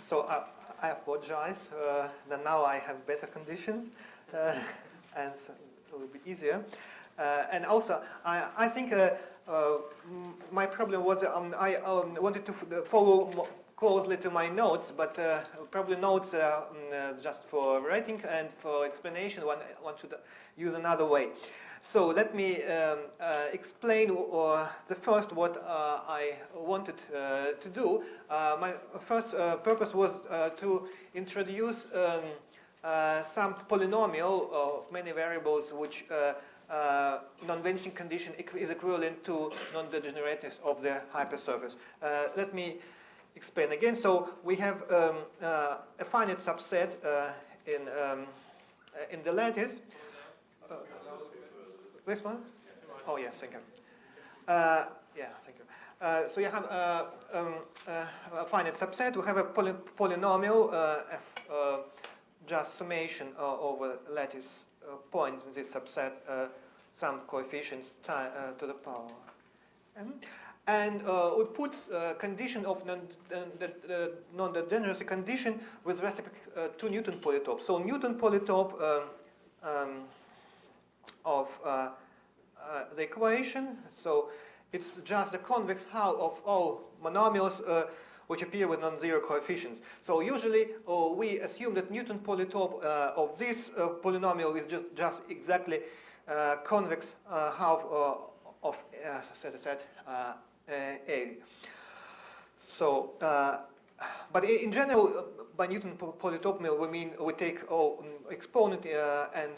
So I apologize. Then now I have better conditions, and so it will be easier. And also, I think my problem was I wanted to follow closely to my notes, but probably notes just for writing, and for explanation one should use another way. So let me explain the first what I wanted to do. My first purpose was to introduce some polynomial of many variables which non-vanishing condition is equivalent to non-degeneratives of the hypersurface. Let me explain again. So we have a finite subset in the lattice. This one? Oh yes, thank you. Yeah, thank you. So you have a finite subset. We have a polynomial, just summation over lattice points in this subset, some coefficients to the power m. And we put condition of non-degeneracy condition with respect to Newton polytope. So Newton polytope of the equation. So it's just the convex hull of all monomials which appear with non-zero coefficients. So usually we assume that Newton polytope of this polynomial is just exactly convex half of set A. So, but in general, by Newton polytope we mean we take exponent and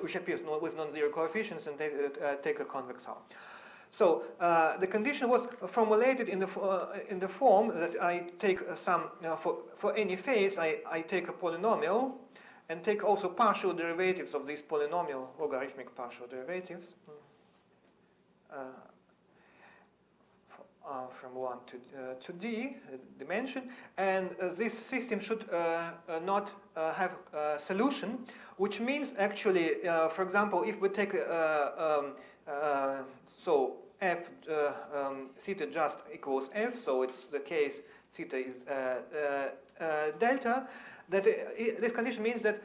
which appears with non-zero coefficients and take a convex hull. So the condition was formulated in the form that I take some for any phase I take a polynomial and take also partial derivatives of this polynomial, logarithmic partial derivatives from 1 to d dimension, and this system should not have a solution, which means actually, for example, if we take so f theta just equals f, so it's the case theta is delta, that this condition means that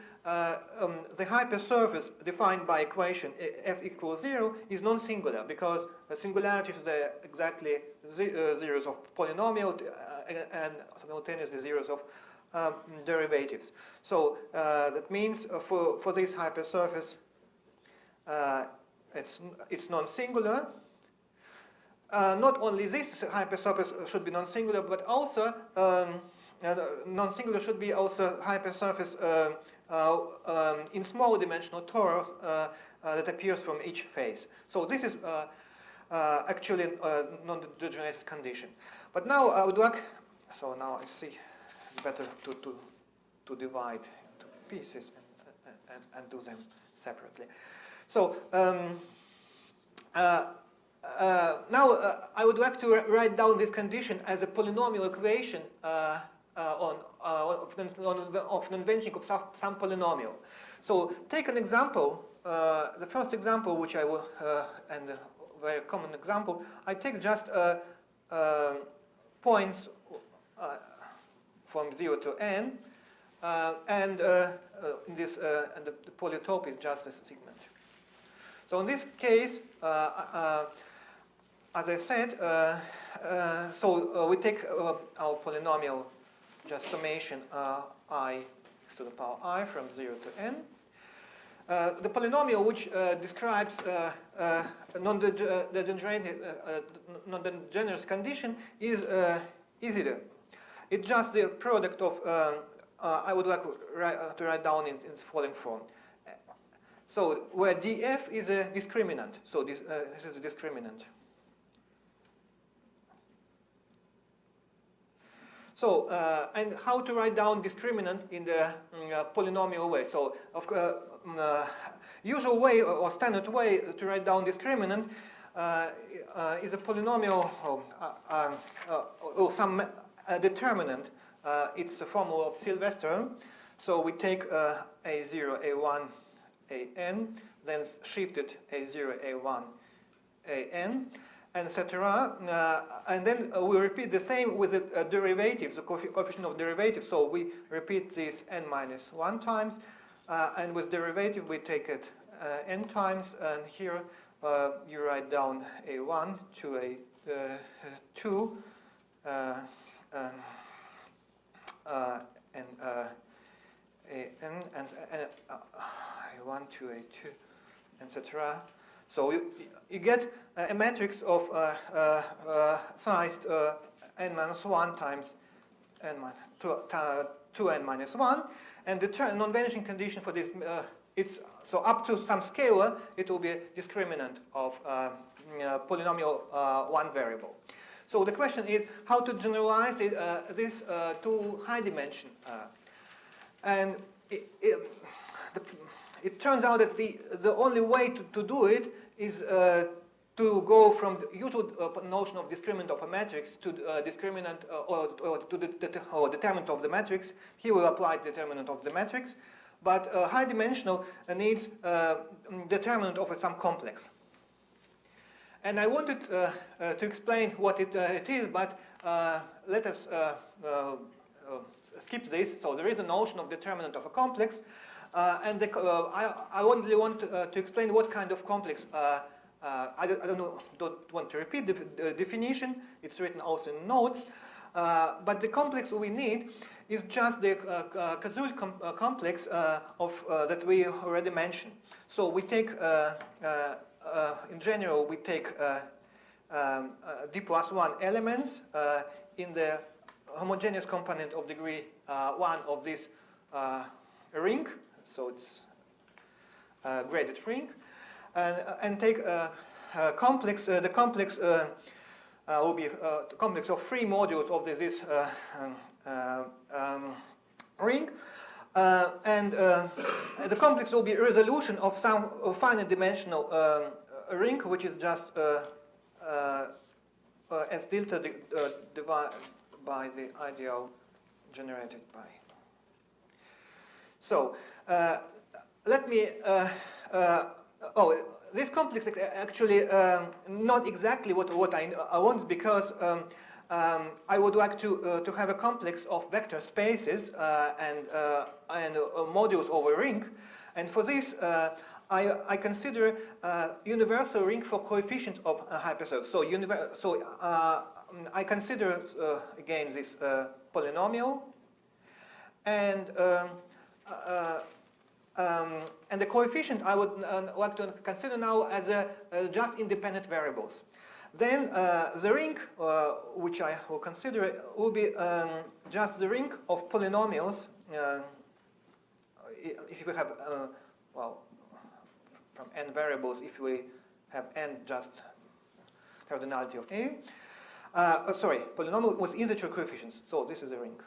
the hypersurface defined by equation f equals 0 is non-singular, because the singularities are exactly zeros of polynomial and simultaneously zeros of derivatives. So that means for this hypersurface it's non-singular. Not only this hypersurface should be non-singular, but also non-singular should be also hypersurface in small dimensional torus that appears from each phase. So this is actually a non-degenerated condition. But now I would like, so now I see it's better to divide into pieces and do them separately. So now I would like to write down this condition as a polynomial equation of non-vanishing of some polynomial. So take an example, the first example which I will, and a very common example, I take just points from 0 to n, and in this, and the polytope is just a segment. So in this case, as I said, so we take our polynomial, just summation I x to the power I from 0 to n. The polynomial which describes non-degenerate condition is easier. It's just the product of, I would like to write down in the following form. So where df is a discriminant, so this is a discriminant. So, and how to write down discriminant in the polynomial way. So, of course, usual way or standard way to write down discriminant is a polynomial or some determinant. It's a formula of Sylvester. So we take A0, A1, AN, then shift it A0, A1, AN, etc. And then we repeat the same with the derivatives, the coefficient of derivative. So we repeat this n minus 1 times, and with derivative we take it n times, and here you write down A1 to A2, and A1 to A2, etc. So you get a matrix of sized n minus 1 times n minus 2n minus 1, and the non-vanishing condition for this, so up to some scalar, it will be a discriminant of polynomial one variable. So the question is how to generalize this to high dimension. And it turns out that the only way to do it is to go from the usual notion of discriminant of a matrix to discriminant or to the determinant of the matrix. Here we'll apply determinant of the matrix, but high dimensional needs determinant of some complex. And I wanted to explain what it is, but let us skip this. So there is a notion of determinant of a complex, and I only want to explain what kind of complex. I don't want to repeat the definition. It's written also in notes. But the complex we need is just the Kazul complex that we already mentioned. So we take, in general, we take d+1 elements in the homogeneous component of degree 1 of this ring. So it's a graded ring. And take complex. The complex will be the complex of 3 modules of this ring, and the complex will be a resolution of some finite dimensional ring, which is just S delta divided by the ideal generated by. So let me. This complex is actually not exactly what I want, because I would like to have a complex of vector spaces and modules over a ring, and for this I consider universal ring for coefficient of hypersurface. So I consider again this polynomial, and the coefficient I would like to consider now as just independent variables. Then the ring, which I will consider, will be just the ring of polynomials. If we have, well, from n variables, if we have n just cardinality of A. Polynomial with integer coefficients. So this is a ring.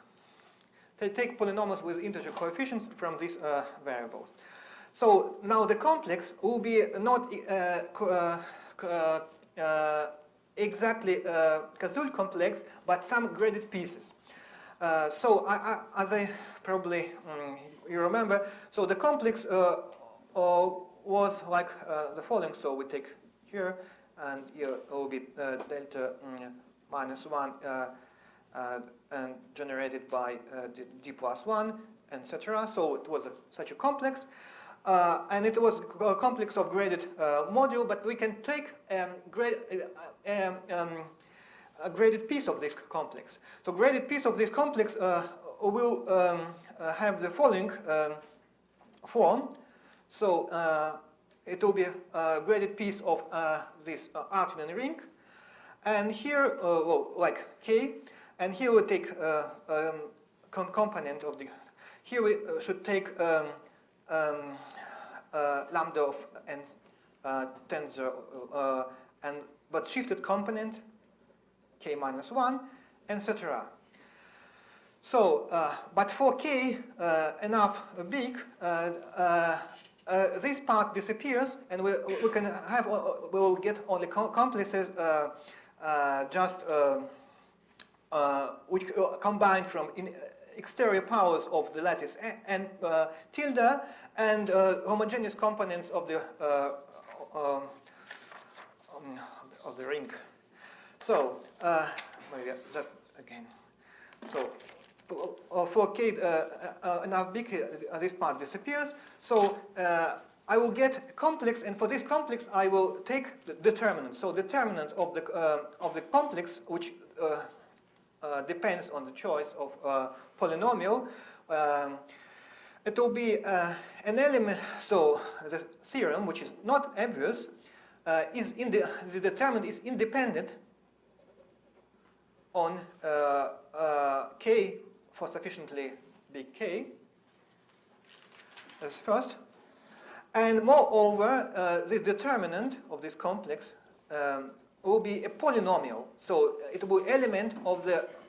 They take polynomials with integer coefficients from these variables. So now the complex will be not exactly Kazul complex, but some graded pieces. So as I probably you remember, so the complex was like the following. So we take here, and here it will be delta minus 1 and generated by d+1, etc. So it was such a complex, and it was a complex of graded module. But we can take a graded piece of this complex. So graded piece of this complex will have the following form. So it will be a graded piece of this Artinian ring, and here, well, like K. And here we take component of the. Here we should take lambda of n tensor but shifted component k minus 1, etc. So, but for k enough big, this part disappears, and we can have we'll get only complexes just which combine from exterior powers of the lattice n tilde and homogeneous components of the ring. So maybe just again. So for k enough big, this part disappears. So I will get a complex, and for this complex, I will take the determinant. So determinant of the complex, which depends on the choice of polynomial. It will be an element. So the theorem, which is not obvious, is in the determinant is independent on k for sufficiently big k. That's first. And moreover, this determinant of this complex will be a polynomial. So it will be element of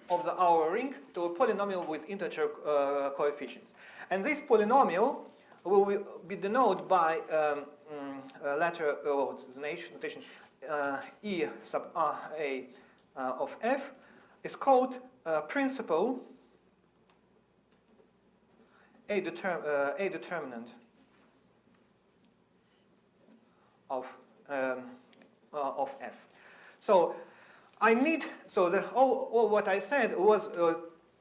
our ring to a polynomial with integer coefficients. And this polynomial will be denoted by letter notation E sub A of f is called principal a determinant of f. So I need, so all what I said was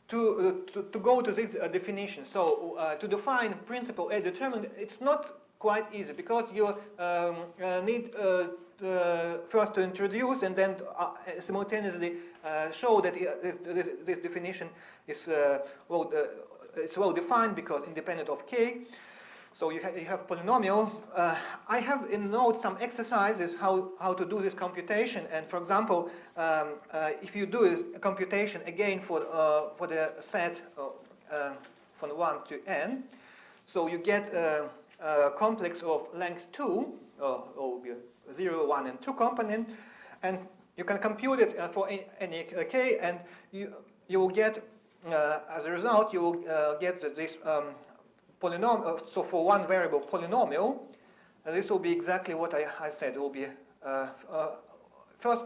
to go to this definition. So to define principal a determinant, it's not quite easy because you need first to introduce and then simultaneously show that this definition is it's well defined because independent of k. So you have polynomial. I have in notes some exercises how to do this computation. And for example, if you do a computation again for the set from 1 to n, so you get a complex of length 2, or 0, 1, and 2 component, and you can compute it for any k, and you will get as a result you will get this polynomial. So for one variable polynomial, this will be exactly what I said. It will be first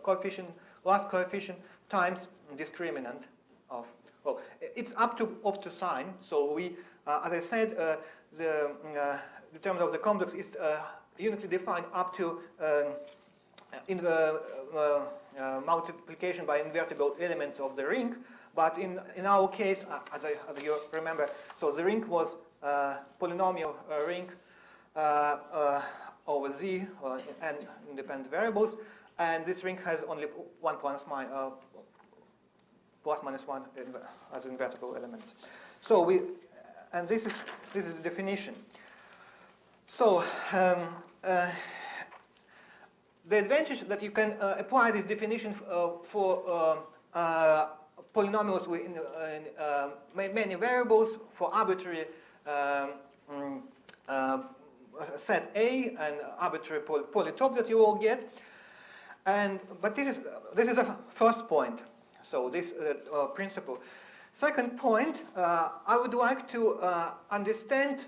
coefficient, last coefficient times discriminant of. Well, it's up to sign. So we, as I said, the determinant of the complex is uniquely defined up to in the multiplication by invertible elements of the ring. But in our case, as you remember, so the ring was polynomial ring over z and independent variables, and this ring has only one plus minus 1 as invertible elements. So and this is the definition. So the advantage that you can apply this definition for polynomials with many variables for arbitrary set A and arbitrary polytope that you will get. But this is a first point. So this principle. Second point, I would like to understand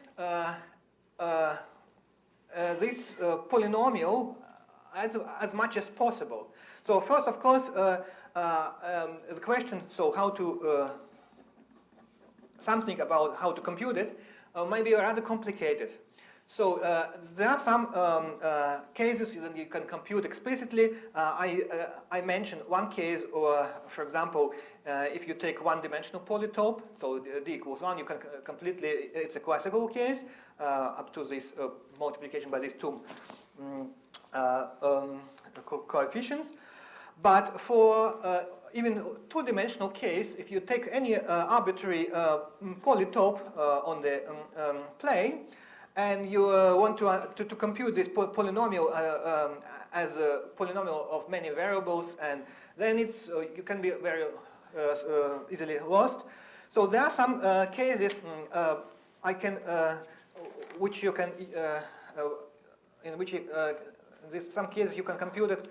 this polynomial as much as possible. So first, of course, the question, so how to, something about how to compute it, may be rather complicated. So there are some cases that you can compute explicitly. I mentioned one case, or for example, if you take one-dimensional polytope, so d equals 1, you can completely, it's a classical case, up to this multiplication by these two coefficients. But for even two-dimensional case, if you take any arbitrary polytope on the plane, and you want to compute this polynomial as a polynomial of many variables, and then it's you can be very easily lost. So there are some cases I can which you can in which some cases you can compute it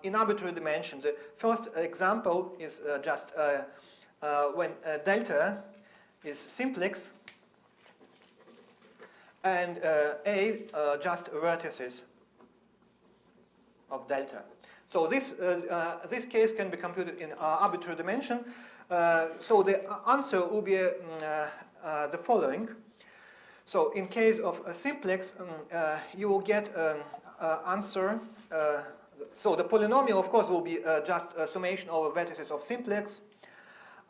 in arbitrary dimensions. The first example is just when delta is simplex and A just vertices of delta. So this case can be computed in arbitrary dimension. So the answer will be the following. So in case of a simplex, you will get answer. So the polynomial, of course, will be just a summation over vertices of simplex,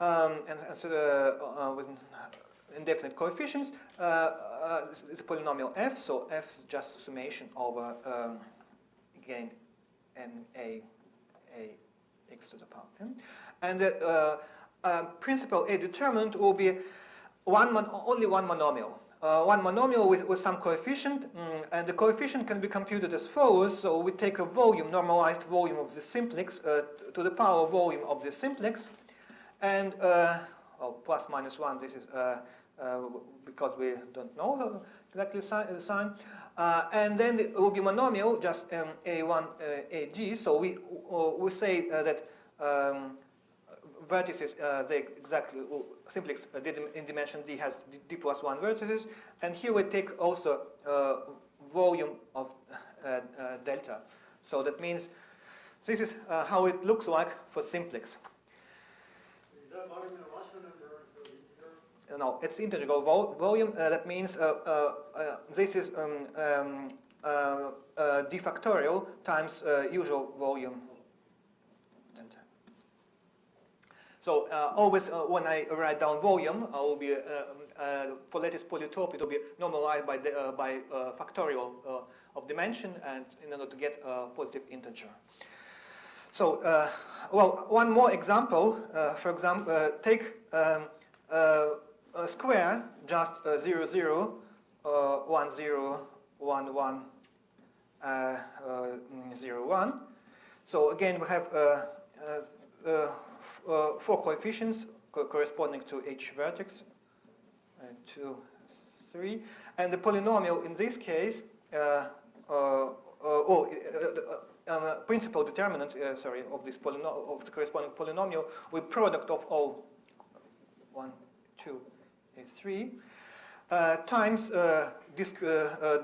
with indefinite coefficients. It's a polynomial f, so f is just a summation over, again, n a x to the power n. And the principal a determinant will be only one monomial. One monomial with some coefficient, and the coefficient can be computed as follows. So we take a volume, normalized volume of the simplex to the power volume of the simplex, and plus minus 1, this is because we don't know exactly the sign. And then it will be monomial, just a1, ag. So we say that vertices, they exactly, simplex in dimension d has d plus 1 vertices, and here we take also volume of delta. So that means this is how it looks like for simplex. Is that volume in a rational number or integer? No, it's integral volume. That means this is d factorial times usual volume. So always when I write down volume, I will be for lattice polytope, it will be normalized by factorial of dimension, and in order to get a positive integer. So well, one more example. For example, take a square, just 0, 0, 1, 0, 1, 1, 0, 1. So again, we have 4 coefficients corresponding to each vertex, 2, 3, and the polynomial in this case, principal determinant, of this of the corresponding polynomial with product of all 1, 2, 3 times this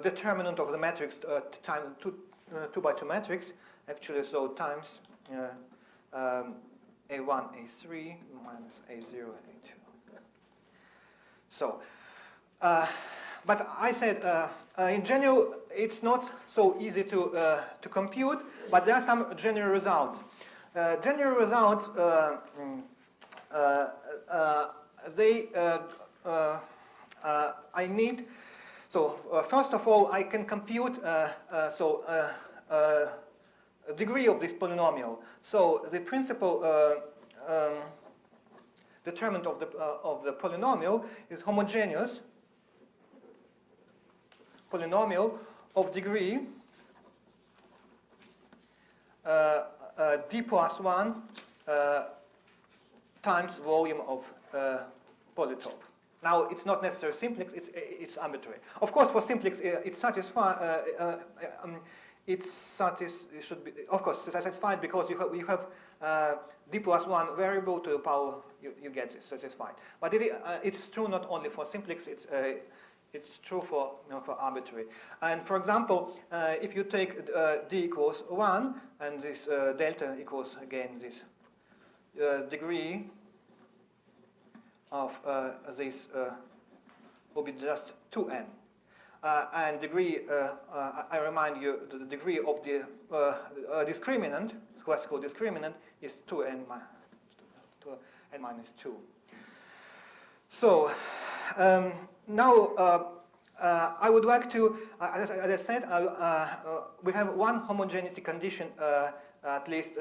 determinant of the matrix times 2 by 2 matrix, actually, so times a1, a3 minus a0, a2. So, but I said in general it's not so easy to compute, but there are some general results. General results I need. So first of all, I can compute degree of this polynomial. So the principal determinant of the polynomial is homogeneous polynomial of degree d plus 1 times volume of polytope. Now it's not necessarily simplex; it's arbitrary. Of course, for simplex, it should be, of course, satisfied because you have d plus 1 variable to the power you get is satisfied. But it's true not only for simplex; it's true for arbitrary. And for example, if you take d equals 1 and this delta equals again this degree of this will be just 2n. And degree, I remind you, the degree of the discriminant, classical discriminant, is 2n minus 2. So now I would like to, as I said, we have one homogeneity condition at least,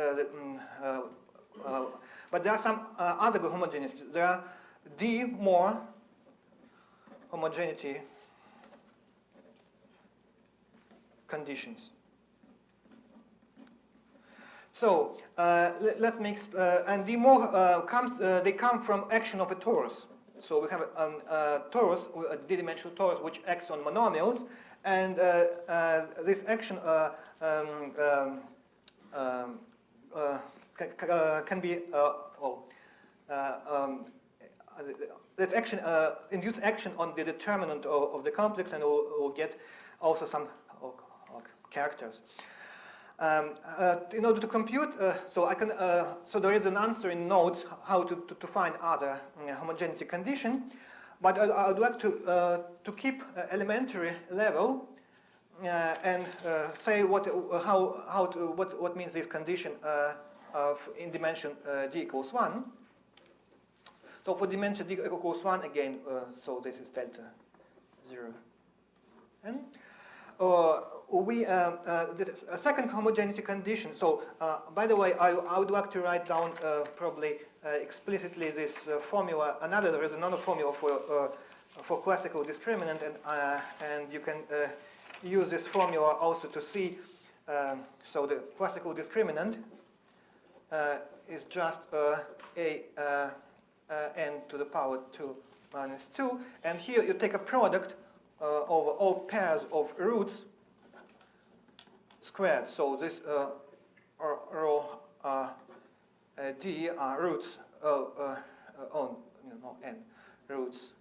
but there are some other homogeneities. There are d more homogeneity conditions. So let me and d more they come from action of a torus. So we have a torus, a d-dimensional torus, which acts on monomials, and this action can be that action induce action on the determinant of the complex, and we'll get also some characters. In order to compute, so there is an answer in notes how to find other homogeneity condition, but I would like to keep elementary level and say what means this condition in dimension d equals 1. So for dimension d equals 1 again, so this is delta 0 n. A second homogeneity condition. So, by the way, I would like to write down probably explicitly this formula. There is another formula for classical discriminant, and you can use this formula also to see. So the classical discriminant is just n to the power 2 minus 2, and here you take a product over all pairs of roots squared. So this rho d are roots n roots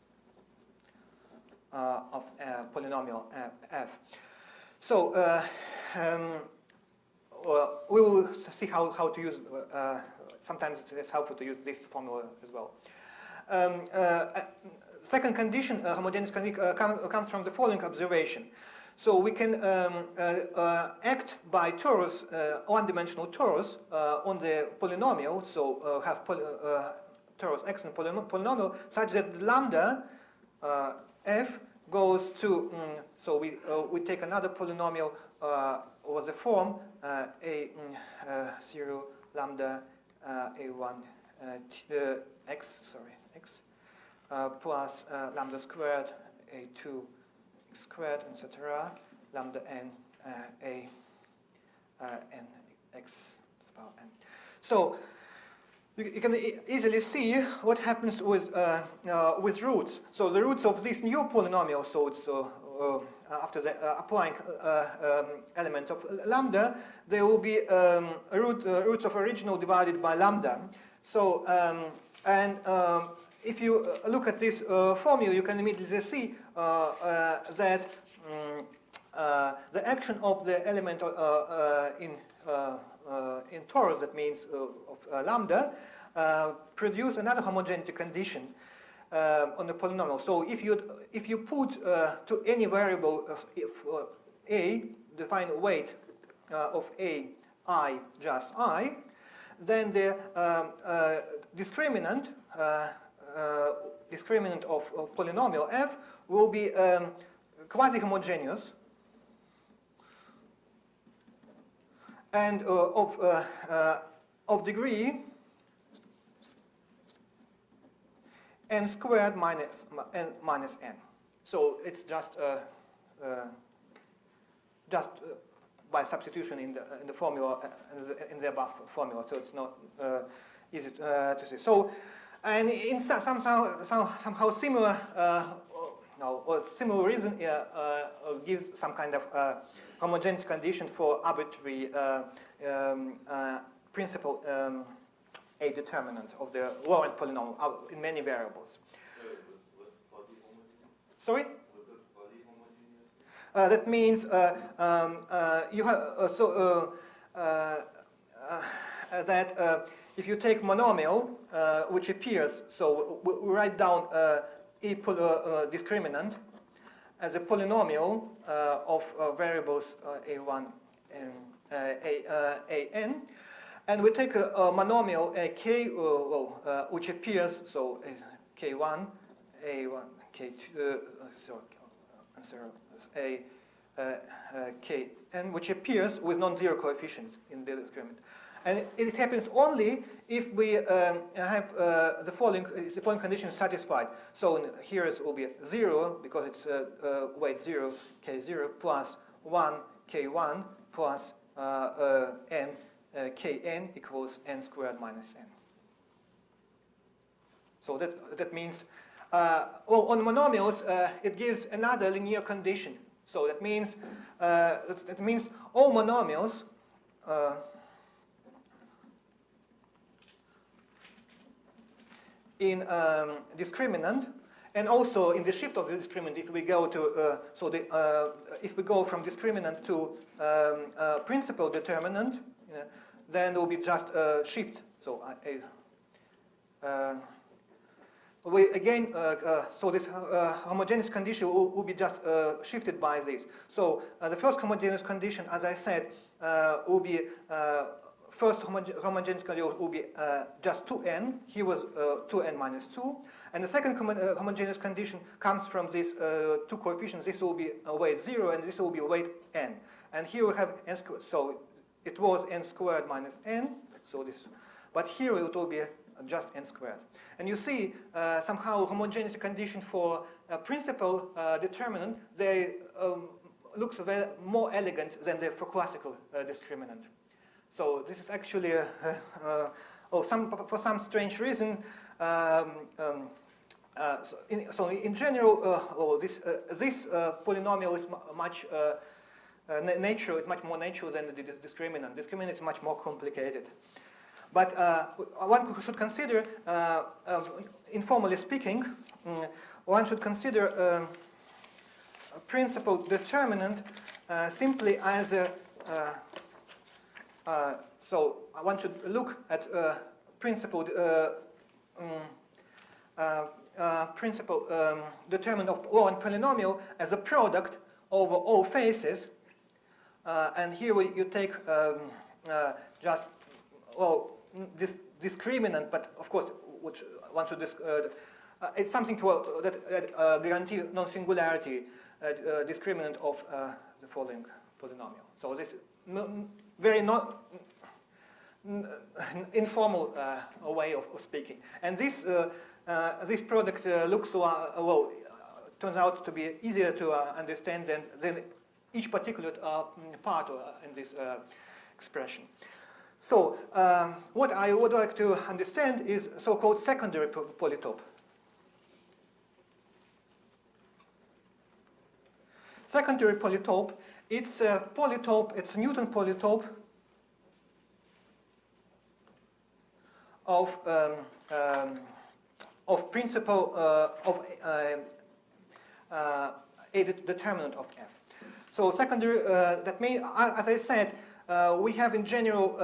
of polynomial f. So we will see how to use. Sometimes it's helpful to use this formula as well. Second condition, homogeneous condition, comes from the following observation. So we can act by torus, one-dimensional torus, on the polynomial. So have torus x and polynomial such that lambda f goes to. So we take another polynomial over the form a0 lambda a1 x plus lambda squared a2 squared, etc. Lambda n a n x to the power n. So you can easily see what happens with roots. So the roots of this new polynomial, so it's after the applying element of lambda, there will be roots of original divided by lambda. So if you look at this formula, you can immediately see that the action of the element in torus, that means of lambda, produce another homogeneity condition on the polynomial. So if you put to any variable if a, define weight of a I just I, then the discriminant of polynomial f will be quasi-homogeneous and of degree n squared minus n. So it's just by substitution in the formula in the above formula. So it's not easy to see. So and in somehow similar similar reason gives some kind of homogeneous condition for arbitrary principal a determinant of the Laurent polynomial in many variables. Sorry? That means you have that if you take monomial, which appears, so we write down a discriminant as a polynomial of variables a1 and an, and we take a monomial k, which appears, so k1, a1, k2, kn, which appears with non-zero coefficients in the discriminant. And it happens only if we have the following condition satisfied. So here it will be 0 because it's weight 0, k0 plus 1, k1 plus n, kn equals n squared minus n. So that means, well, on monomials, it gives another linear condition. So that means all monomials in discriminant And also in the shift of the discriminant, if we go to if we go from discriminant to principal determinant, then there will be just a shift. So so this homogeneous condition will be just shifted by this. So the first homogeneous condition, as I said, will be first homogeneous condition will be just 2n. Here was 2n minus 2. And the second homogeneous condition comes from these two coefficients. This will be weight 0, and this will be weight n. And here we have n squared. So it was n squared minus n. So this, but here it will be just n squared. And you see somehow homogeneous condition for principal determinant, they looks very more elegant than for classical discriminant. So this is actually for some strange reason. So in general, this polynomial is much natural. It's much more natural than the discriminant. Discriminant is much more complicated. But one should consider, informally speaking, one should consider a principal determinant simply as a. So one should look at principal determinant of Laurent polynomial as a product over all faces, and here you take just this discriminant, but of course, which one should it's something that guarantee non-singularity discriminant of the following polynomial. So this very not informal way of speaking, and this this product looks turns out to be easier to understand than each particular part in this expression. So what I would like to understand is so-called secondary polytope. Secondary polytope, it's a polytope, it's a Newton polytope of principal a determinant of f. So secondary, that means, as I said, we have in general,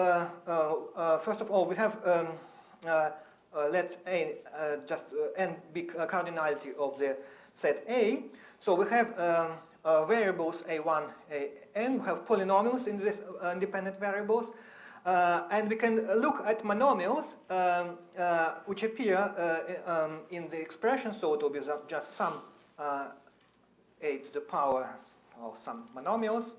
first of all, we have let A just n be cardinality of the set A. So we have variables A1, An. We have polynomials in this independent variables. And we can look at monomials which appear in the expression. So it will be just some a to the power of some monomials.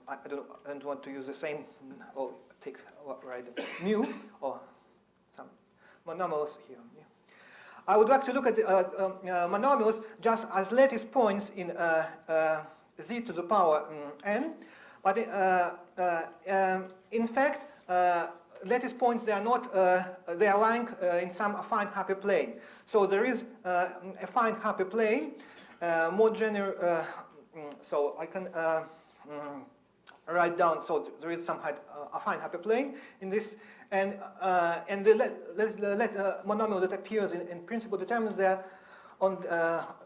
I don't want to use the same, or take mu, or some monomials here. I would like to look at monomials just as lattice points in z to the power n. But in fact, lattice points, they are not, they are lying in some affine happy plane. So there is a affine happy plane, more general, so I can write down, so there is some affine happy plane in this, and the monomial that appears in principal determinants there on,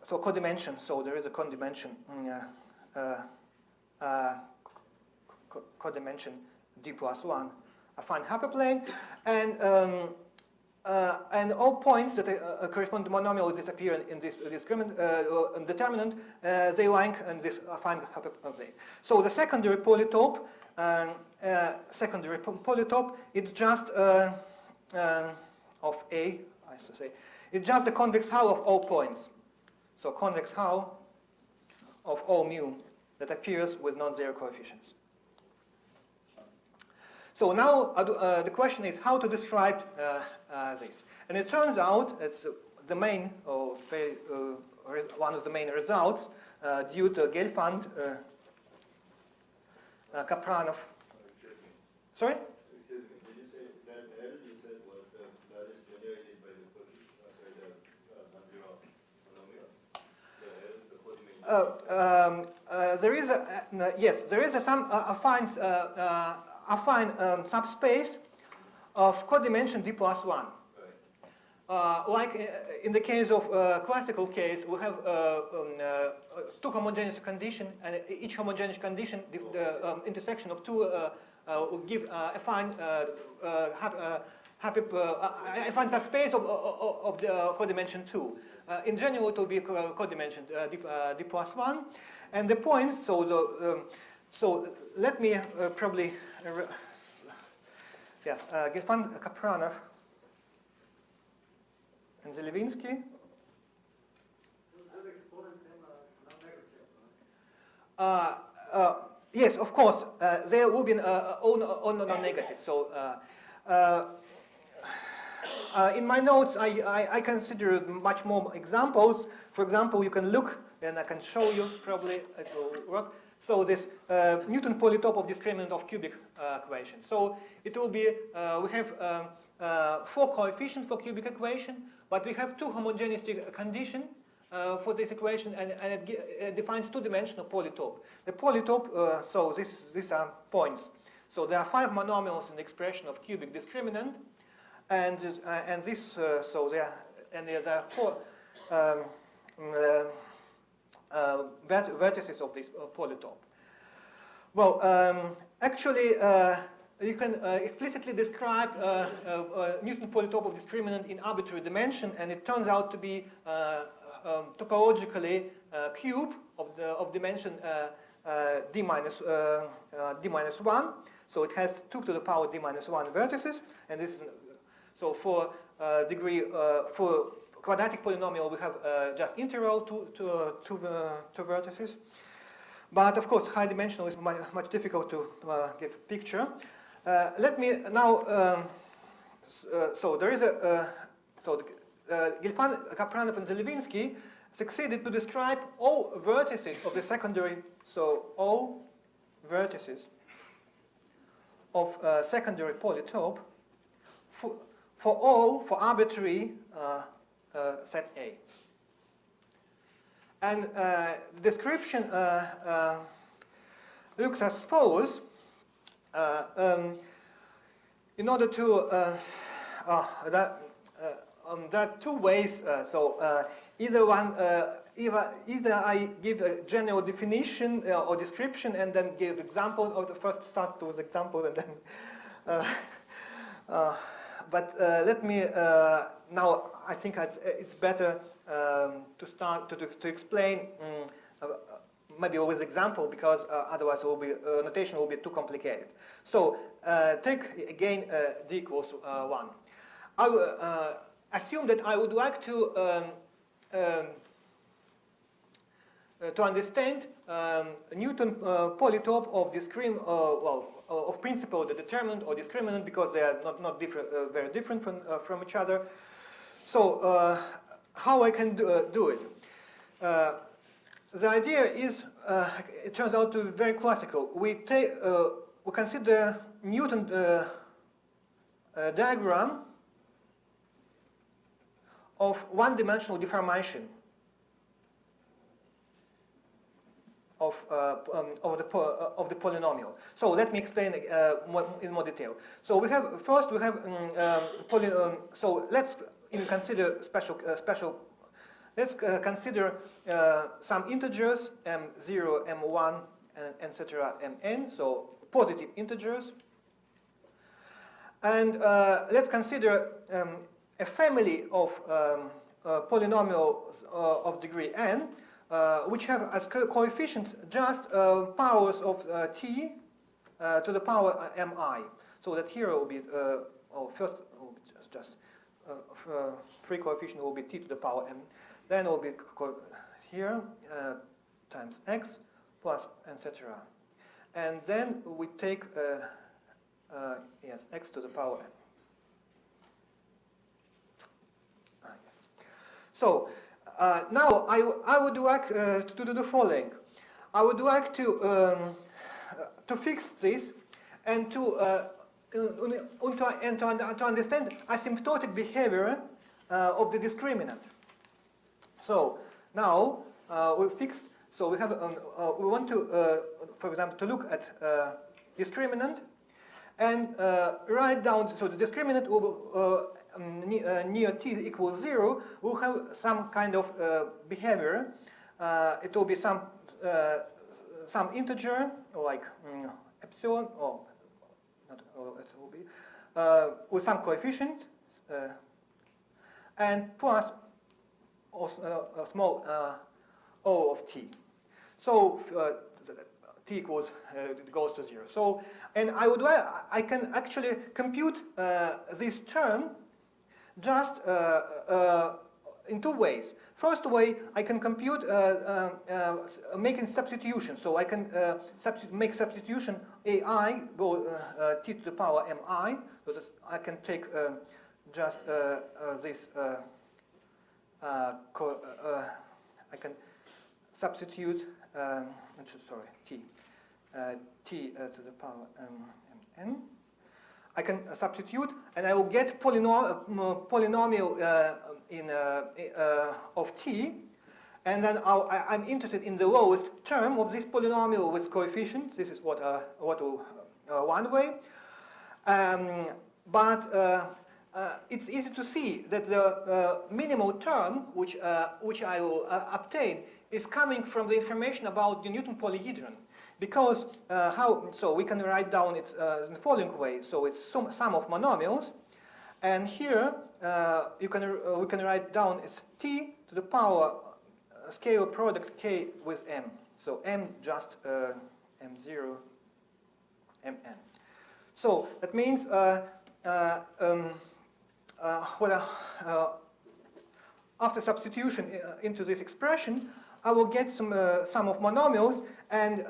so codimension, so there is a codimension. Codimension d plus 1 affine hyperplane, and all points that correspond to monomials that appear in this determinant, they lie in this affine hyperplane. So the secondary polytope, it's just of A, I should say, it's just the convex hull of all points. So convex hull of all mu that appears with non-zero coefficients. So now the question is how to describe this. And it turns out it's the main, one of the main results due to Gelfand, Kapranov. Sorry? Excuse me, did you say that L you said was that is generated by the non-zero polynomial? There is a yes, there is some affine subspace of codimension d plus 1. Right. like in the case of classical case, we have two homogeneous conditions, and each homogeneous condition, the intersection of two, will give a fine find subspace of the codimension 2. In general, it will be codimension d plus 1. And the points, so let me probably, yes, Gelfand, Kapranov, and Zelevinsky. Those exponents non-negative, right? Yes, of course, there will be on non-negative. So in my notes, I consider much more examples. For example, you can look, and I can show you, probably it will work. So this Newton polytope of discriminant of cubic equation. So it will be, we have 4 coefficients for cubic equation, but we have 2 homogeneity conditions for this equation, and it defines 2-dimensional polytope. The polytope, so these are points. So there are 5 monomials in the expression of cubic discriminant, and this, so there are 4 vertices of this polytope. Well, actually, you can explicitly describe Newton polytope of discriminant in arbitrary dimension, and it turns out to be topologically cube of dimension d minus 1. So it has 2 to the power d minus 1 vertices, and this is, so for degree for quadratic polynomial we have just integral two vertices. But of course, high dimensional is much difficult to give a picture. Let me now. So there is a Gelfand, Kapranov, and Zelevinsky succeeded to describe all vertices of the secondary. So all vertices of secondary polytope for arbitrary set A. And the description looks as follows. In order to there are 2 ways. Either I give a general definition or description and then give examples, or the first start with examples and then. But let me now. I think it's better to start to explain maybe with example, because otherwise it will be notation will be too complicated. So take again d equals 1. I will assume that I would like to understand Newton polytope of of principle, the determinant or discriminant, because they are not different, very different from each other. So how I can do it? The idea is, it turns out to be very classical. We consider Newton diagram of one-dimensional deformation of the polynomial. So let me explain in more detail. So we have so let's consider special. Let's consider some integers m0, m1, and etc. mn. So positive integers. And let's consider a family of polynomials of degree n, which have as coefficients just powers of t to the power mi. So that here will be first just free coefficient will be t to the power m. Then it will be here times x plus etc. And then we take yes, x to the power n. Yes. So now I would like to do the following. I would like to fix this and to understand asymptotic behavior of the discriminant. So now we fixed. So we have we want to, for example, to look at discriminant and write down. So the discriminant will near t equals 0 will have some kind of behavior. It will be some integer, like epsilon, or not, it will be with some coefficient, and plus a small O of t. So t equals it goes to 0. So, and I can actually compute this term just in two ways. First way, I can compute making substitution. So I can make substitution ai go t to the power mi. So that I can take just this. I can substitute. Sorry, t to the power mn. I can substitute, and I will get polynomial of t, and then I'm interested in the lowest term of this polynomial with coefficient. This is what one way. But it's easy to see that the minimal term which I will obtain is coming from the information about the Newton polyhedron. Because so we can write down it in the following way. So it's sum of monomials, and here we can write down it's t to the power scalar product k with m. So m just m0 mn. So that means after substitution into this expression, I will get some sum of monomials, and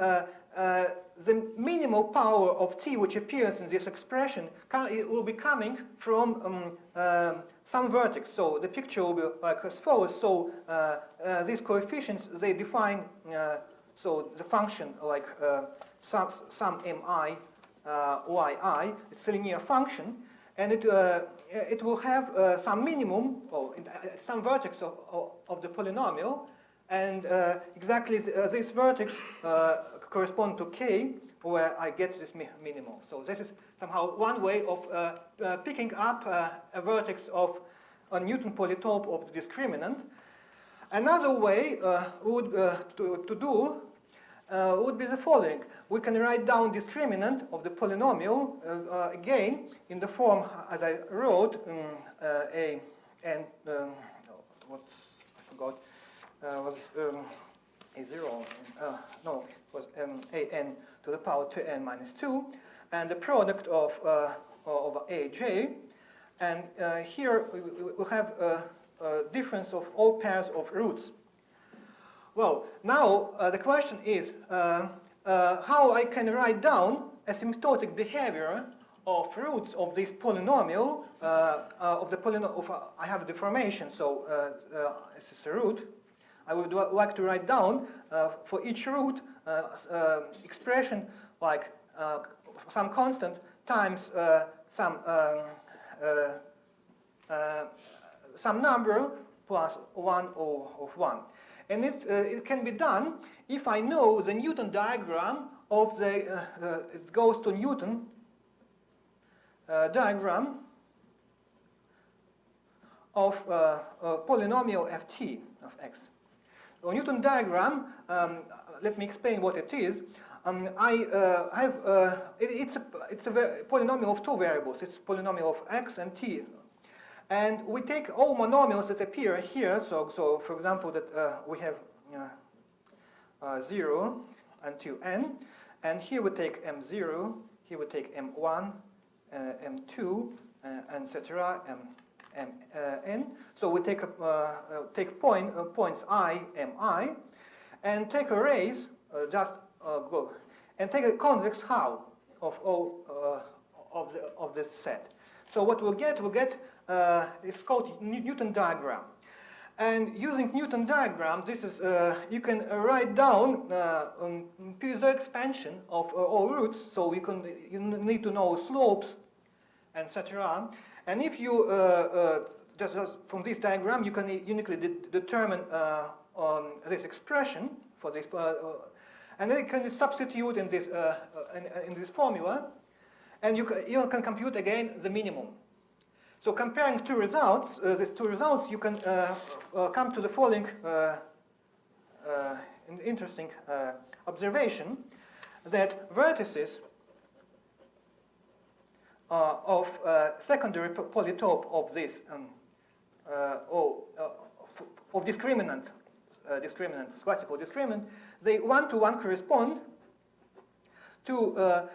the minimal power of t which appears in this expression it will be coming from some vertex. So the picture will be like as follows. So these coefficients, they define so the function like some mi yi. It's a linear function, and it will have some minimum or some vertex of the polynomial. And exactly this vertex corresponds to k, where I get this minimal. So this is somehow one way of picking up a vertex of a Newton polytope of the discriminant. Another way would be the following. We can write down discriminant of the polynomial again in the form as I wrote I forgot. Was a0, no, it was an to the power 2n minus 2, and the product of over aj, and here we have a difference of all pairs of roots. Well, now the question is how I can write down asymptotic behavior of roots of this polynomial, I have a deformation, so this is a root. I would like to write down for each root expression like some constant times some number plus 1 of 1. And it can be done if I know the Newton diagram of the, it goes to Newton diagram of polynomial ft of x. So Newton diagram, let me explain what it is. It's a polynomial of two variables. It's polynomial of x and t. And we take all monomials that appear here. So for example, that we have 0 until n. And here we take m0, here we take m1, m2, etc. n. So we take points I, mi, and take arrays go and take a convex hull of all of this set. So what we'll get it's called Newton diagram. And using Newton diagram, this is you can write down piezo expansion of all roots. So you need to know slopes, etc. And if you just from this diagram, you can uniquely determine this expression for this, and then you can substitute in this formula, and you can compute again the minimum. So comparing these two results, you can come to the following interesting observation, that vertices of secondary polytope of this of discriminant, classical discriminant, they one-to-one correspond to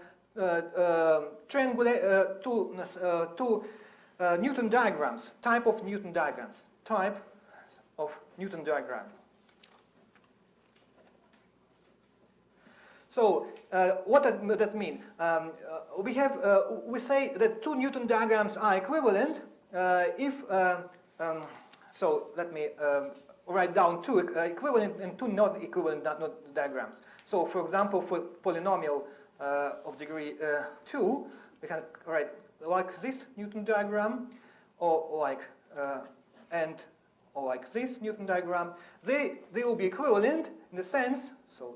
Newton diagrams, type of Newton diagram. So what does that mean? We say that two Newton diagrams are equivalent if so let me write down two equivalent and two not equivalent diagrams. So for example, for polynomial of degree 2, we can write like this Newton diagram, or like this Newton diagram. They will be equivalent in the sense so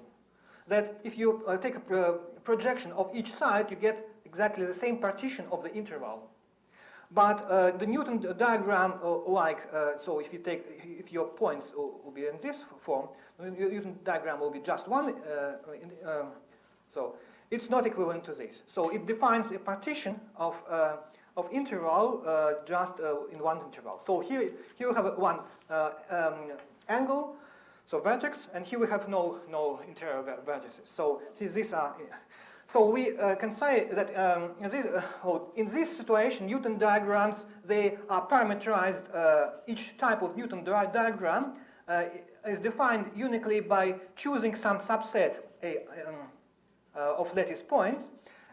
that if you take a projection of each side, you get exactly the same partition of the interval. But the Newton diagram, so if your points will be in this form, the Newton diagram will be just one. So it's not equivalent to this. So it defines a partition of interval just in one interval. So here you have one angle, so vertex, and here we have no interior vertices. So see, these are. So we can say that in this situation, Newton diagrams, they are parameterized. Each type of Newton diagram is defined uniquely by choosing some subset of lattice points,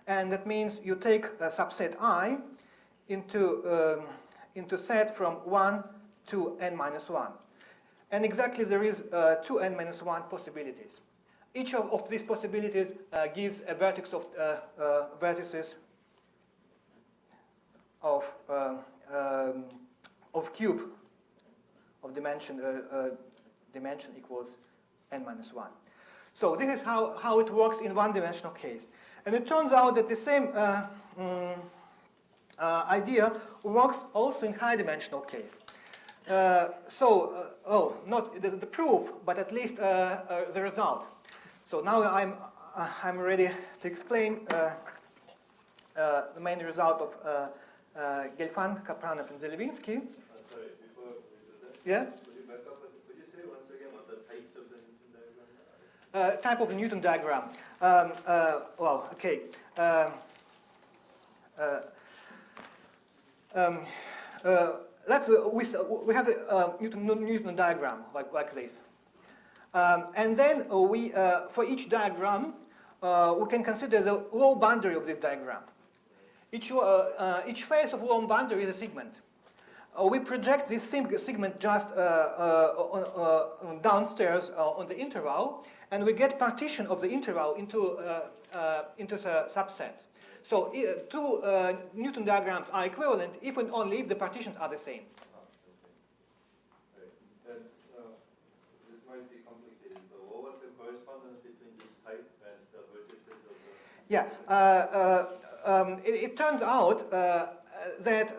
and that means you take a subset I into set from 1 to n-1. And exactly there is 2 n-1 possibilities. Each of these possibilities gives a vertex of vertices of cube of dimension equals n-1. So this is how it works in one-dimensional case. And it turns out that the same idea works also in high-dimensional case. Not the proof, but at least the result. So now I'm ready to explain the main result of Gelfand, Kapranov, and Zelevinsky. Sorry, before we do that, Yeah? could you back up and could you say once again what the types of the Newton diagram are? Type of the Newton diagram. Well, okay. We have a Newton diagram like this. And then for each diagram, we can consider the low boundary of this diagram. Each face of low boundary is a segment. We project this segment just downstairs on the interval, and we get partition of the interval into the subsets. So two Newton diagrams are equivalent if and only if the partitions are the same. Yeah, it turns out that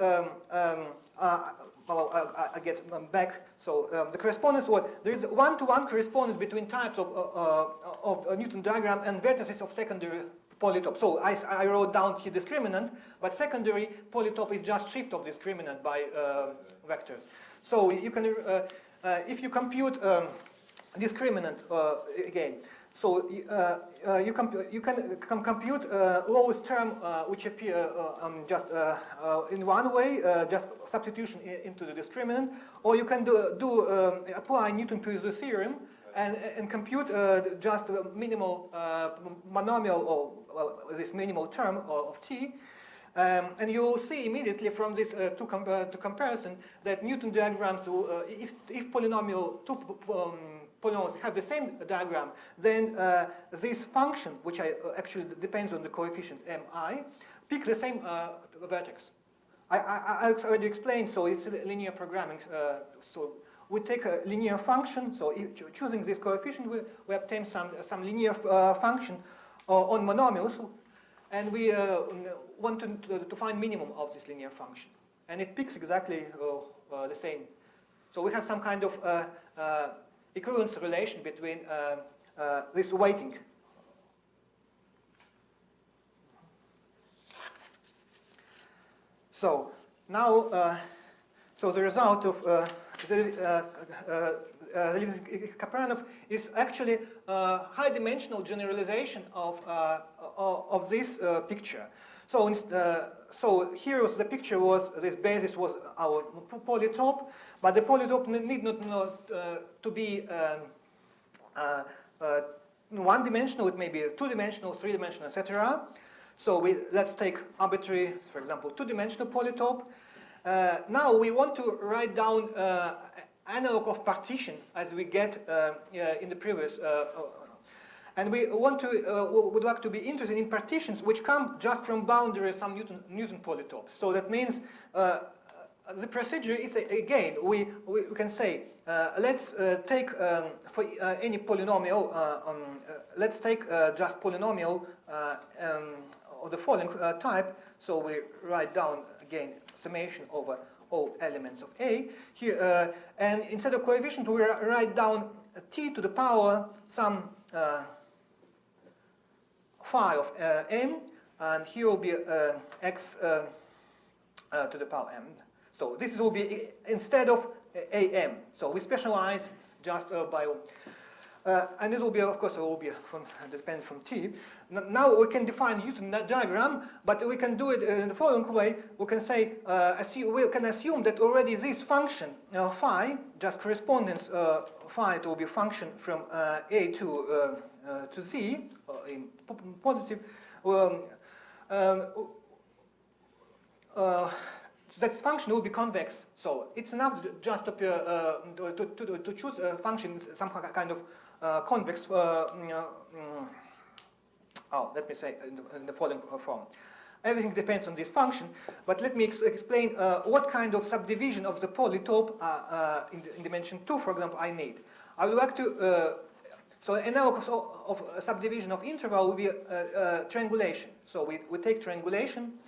I get back. So the correspondence was there is one-to-one correspondence between types of a Newton diagram and vertices of secondary polytope. So I wrote down here discriminant, but secondary polytope is just shift of discriminant by vectors. So you can if you compute discriminant again. So you can compute lowest term which appear just in one way, just substitution into the discriminant, or you can apply Newton-Puiseux theorem and compute just a minimal monomial or this minimal term of t. And you will see immediately from this two comparison that Newton diagrams, if polynomial polynomials have the same diagram, then this function, which actually depends on the coefficient mi, pick the same vertex. I already explained, so it's linear programming. So we take a linear function, so choosing this coefficient, we obtain some linear function on monomials, and we want to find minimum of this linear function. and it picks exactly the same. So we have some kind of equivalence relation between this weighting. So now, so the result of Kapranov's is actually a high-dimensional generalization of this picture. So, so here the picture was, this basis was our polytope, but the polytope need not to be one-dimensional. It may be two-dimensional, three-dimensional, etc. So let's take arbitrary, for example, two-dimensional polytope. Now we want to write down analog of partition as we get in the previous, and we want to would like to be interested in partitions which come just from boundary some Newton polytope. So that means the procedure is again we can say let's take for any polynomial let's take just polynomial of the following type. So we write down again summation over all elements of A here, and instead of coefficient we write down t to the power some phi of m, and here will be x to the power m. So this will be instead of am. So we specialize just by. And it will be, of course, it will be dependent from t. Now we can define Newton diagram, but we can do it in the following way. We can say, we can assume that already this function phi, just correspondence phi, it will be function from a to z in positive. That function will be convex. So it's enough just to choose a function, some kind of convex. Let me say in the following form. Everything depends on this function, but let me explain what kind of subdivision of the polytope in dimension 2, for example, I need. I would like to. So analog of subdivision of interval will be triangulation. So we take triangulation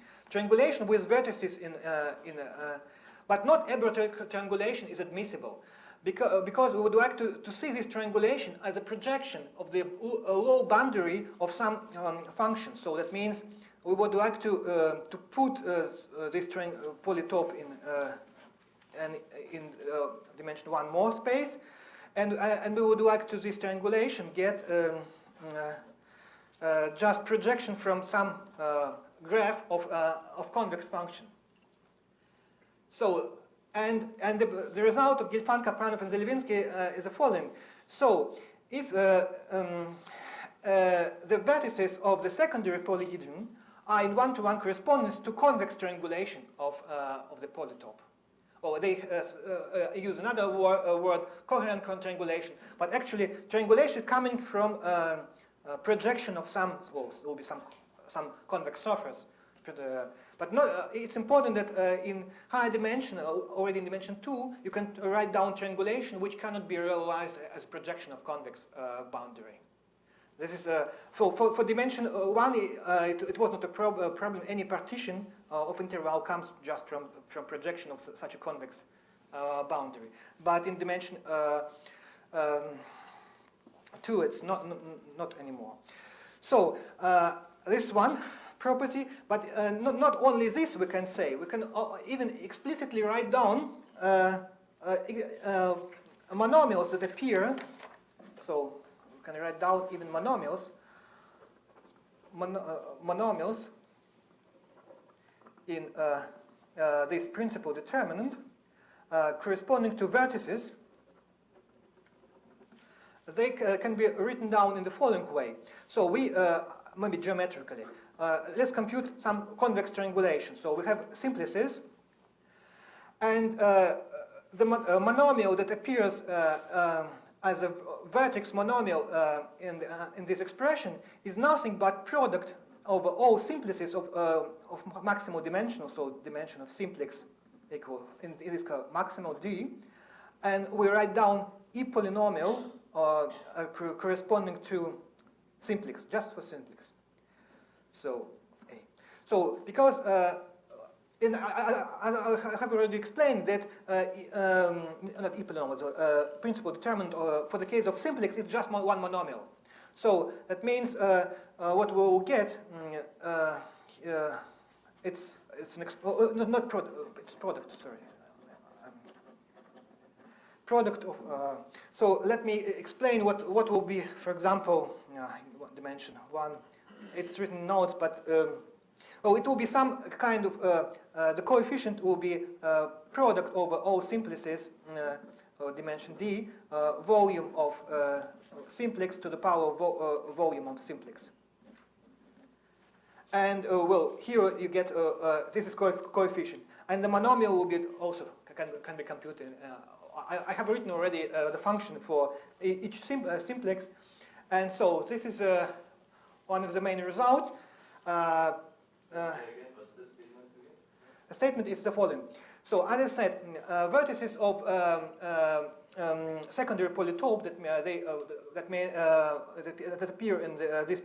with vertices but not arbitrary triangulation is admissible, because we would like to see this triangulation as a projection of the low boundary of some function. So that means we would like to put this polytope in dimension 1 more space, and we would like to this triangulation get just projection from some graph of convex function. So, and the result of Gelfand, Kapranov, and Zelivinsky is the following. So, if the vertices of the secondary polyhedron are in one-to-one correspondence to convex triangulation of the polytope, or they use another word, coherent triangulation, but actually triangulation coming from projection of some, well, there will be some convex surface. But not, it's important that in higher dimension, already in dimension 2, you can write down triangulation which cannot be realized as projection of convex boundary. This is for dimension 1. It was not a problem. Any partition of interval comes just from projection of such a convex boundary. But in dimension 2, it's not anymore. So this one property, but not only this we can say. We can even explicitly write down monomials that appear. So we can write down even monomials. Monomials in this principal determinant corresponding to vertices. They can be written down in the following way. So we maybe geometrically. Let's compute some convex triangulation. So we have simplices, and the monomial that appears as a vertex monomial in this expression is nothing but product over all simplices of maximal dimensional. So dimension of simplex equal in this case maximal d, and we write down e polynomial corresponding to simplex, just for simplex. So A. So because I have already explained that not e-polynomials, principal determinant for the case of simplex is just one monomial. So that means what we will get, it's not product, it's product. Sorry, product of. So let me explain what will be, for example, in one dimension one. It's written in notes, but. Oh, it will be some kind of, the coefficient will be product over all simplices, dimension d, volume of simplex to the power of volume of simplex. And, well, here you get, this is coefficient. And the monomial will be also, can be computed. I have written already the function for each simplex. And so this is one of the main results. The statement is the following. So, as I said, vertices of secondary polytope that appear in this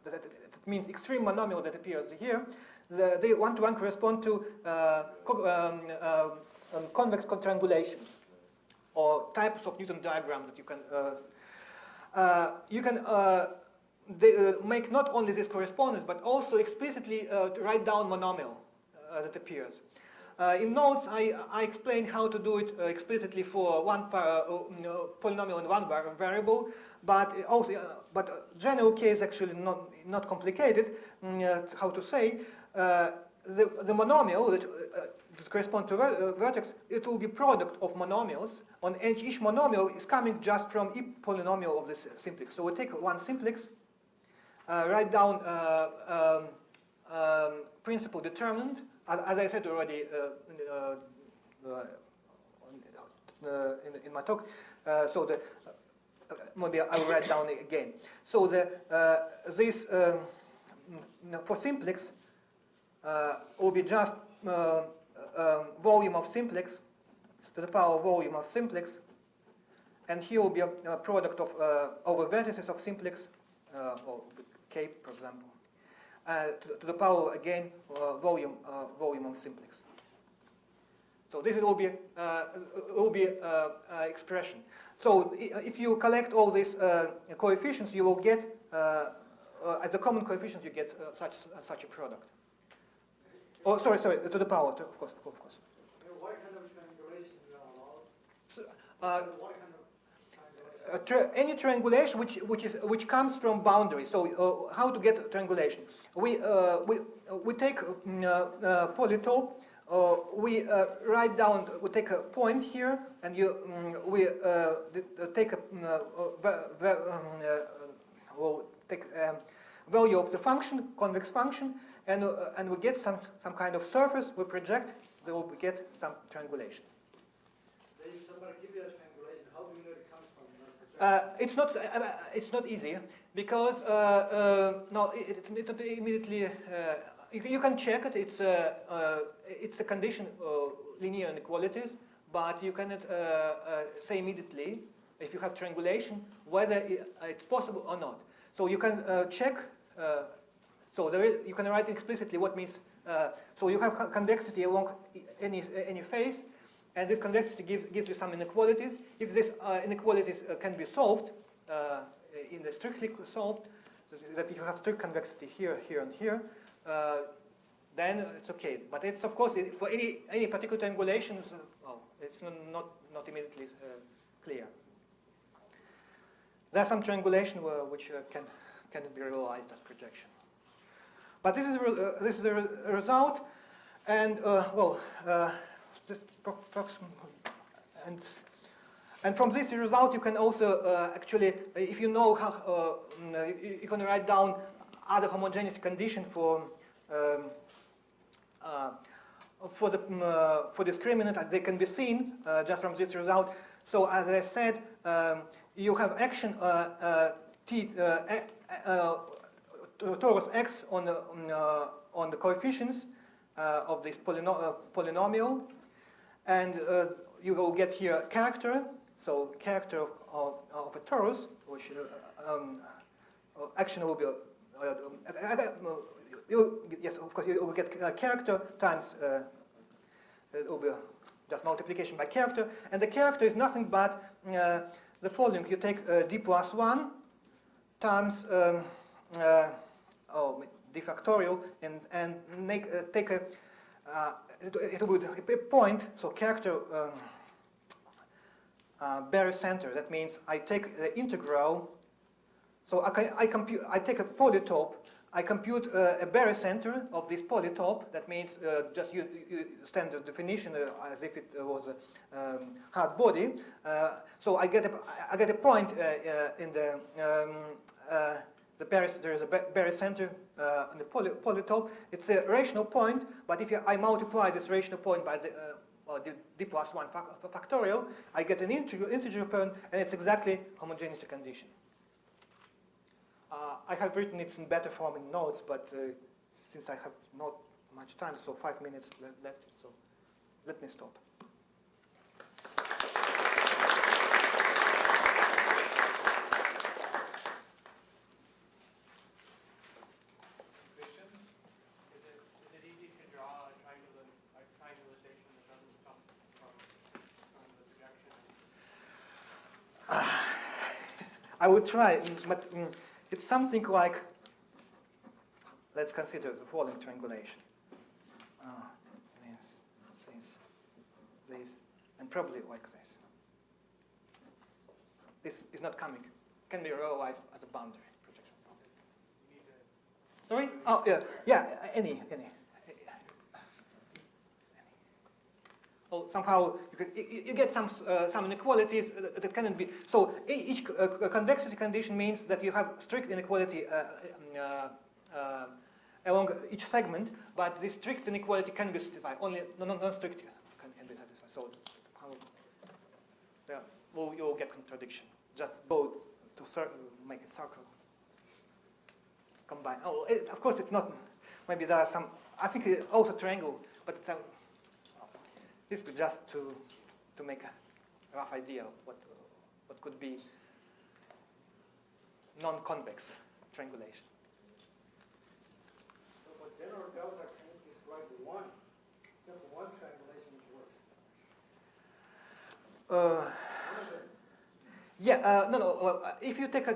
that means extreme monomial that appears here. They one-to-one correspond to convex triangulations or types of Newton diagram that you can make not only this correspondence, but also explicitly write down monomial that appears. In notes, I explain how to do it explicitly for one polynomial in one variable, but but general case actually not complicated. How to say the monomial that correspond to vertex, it will be product of monomials. On each monomial is coming just from each polynomial of this simplex. So we take one simplex. Write down principal determinant, as I said already in my talk. So the maybe I will write down again. So this for simplex will be just volume of simplex to the power of volume of simplex, and here will be a product of over vertices of simplex. Or K, for example, to the power again volume of simplex. So this will be expression. So if you collect all these coefficients, you will get as a common coefficient you get such a product. Oh, sorry, to the power, of course. What kind of triangulation are allowed? What kind of any triangulation which comes from boundaries. So how to get triangulation? We take polytope. We write down. We take a point here, and we take we'll take value of the function, convex function, and we get some kind of surface. We project. They will get some triangulation. If somebody gives you a triangulation, how do you know it comes from? It's not easy because no, it's not immediately. You can check it. It's a condition of linear inequalities, but you cannot say immediately if you have triangulation whether it's possible or not. So you can check. So you can write explicitly what means. So you have convexity along any face. And this convexity gives you some inequalities. If these inequalities can be solved, in the strictly solved, so that you have strict convexity here, here, and here, then it's okay. But it's of course for any particular triangulation, well, it's not immediately clear. There's some triangulation which can be realized as projection. But this is a result, and well. Just and from this result you can also actually, if you know how you can write down other homogeneous condition for discriminant. They can be seen just from this result. So as I said, you have action t torus x on the coefficients of this polynomial. And you will get here character, so character of a torus, which action will be yes, of course, you will get character times, it will be just multiplication by character, and the character is nothing but the following. You take d plus 1 times d factorial and take it will be a point, so character barycenter. That means I take the integral, so I take a polytope, I compute a barycenter of this polytope. That means just use standard definition as if it was a hard body. So I get a point in the there is a barycenter in the polytope. It's a rational point, but if I multiply this rational point by the d plus 1 factorial, I get an integer point, and it's exactly homogeneity condition. I have written it in better form in notes, but since I have not much time, so 5 minutes left, so let me stop. Questions? Is it easy to draw a triangulation that doesn't come from the projection? I would try, but it's something like, let's consider the following triangulation. This, and probably like this. This is not coming. Can be realized as a boundary projection. Sorry? Oh, yeah, any. Oh, somehow you get some inequalities that cannot be. So each convexity condition means that you have strict inequality along each segment, but this strict inequality can be satisfied. Only non-strict can be satisfied. So somehow you'll get contradiction. Just go to make a circle. Combine. Oh, of course it's not. Maybe there are some. I think it's also triangle, but it's this is just to make a rough idea of what could be non-convex triangulation. So for general delta, can you describe the one? Just one triangulation which works. Yeah, no. If you take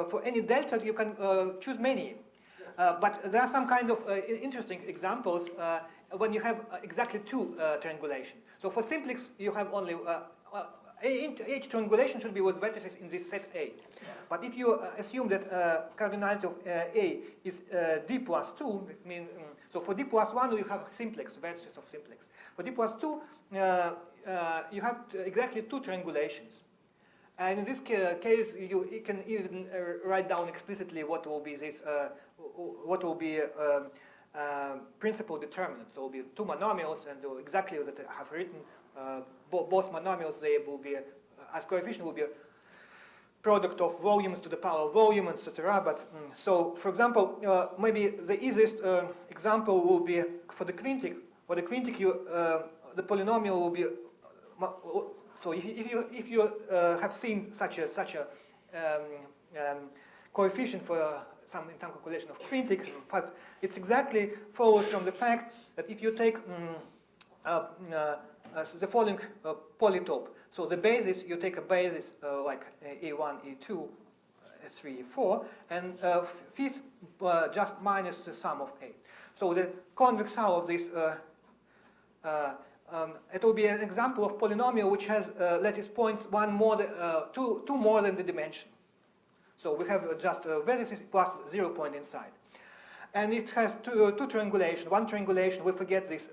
for any delta, you can choose many. But there are some kind of interesting examples when you have exactly two triangulation. So for simplex, you have only each triangulation should be with vertices in this set A. But if you assume that cardinality of A is d plus 2, it means so for d plus 1 you have simplex, vertices of simplex. For d plus 2, you have exactly two triangulations. And in this case, you can even write down explicitly what will be this, what will be principal determinant. So it will be two monomials, and exactly that I have written. Both monomials, they will be as coefficient will be a product of volumes to the power of volume, etc. But so, for example, maybe the easiest example will be for the quintic. For the quintic, the polynomial will be. So if you have seen such a coefficient for some calculation of quintic, in fact, it's exactly follows from the fact that if you take the following polytope, so the basis, you take a basis like A1, A2, A3, A4, and phi just minus the sum of A. So the convex hull of this it will be an example of polynomial which has lattice points two more than the dimension. So we have just vertices plus 0 point inside. And it has two triangulation. One triangulation, we forget this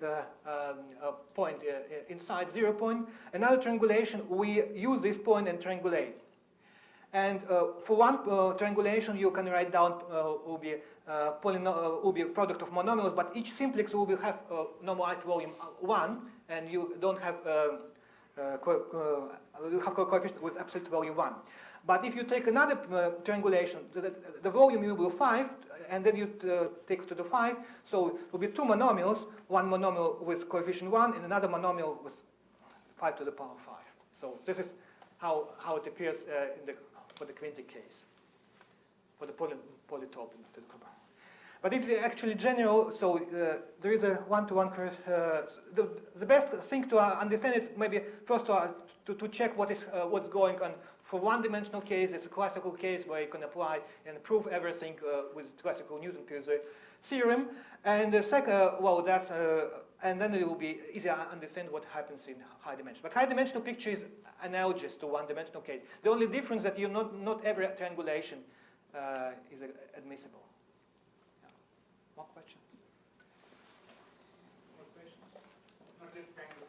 point inside 0 point. Another triangulation, we use this point and triangulate. And for one triangulation, you can write down will be a product of monomials, but each simplex will have normalized volume 1, and you don't have coefficient with absolute value 1. But if you take another triangulation, the volume will be 5, and then you take to the 5, so it will be two monomials, one monomial with coefficient 1, and another monomial with 5 to the power 5. So this is how it appears for the quintic case. for the polytope. But it's actually general, so there is a one-to-one. The best thing to understand it, maybe first to check what's going on. For one-dimensional case, it's a classical case where you can apply and prove everything with classical Newton-Peirce theorem. And the second, and then it will be easier to understand what happens in high dimension. But high-dimensional picture is analogous to one-dimensional case. The only difference is that not every triangulation is admissible. More questions? More questions? Not this triangulation.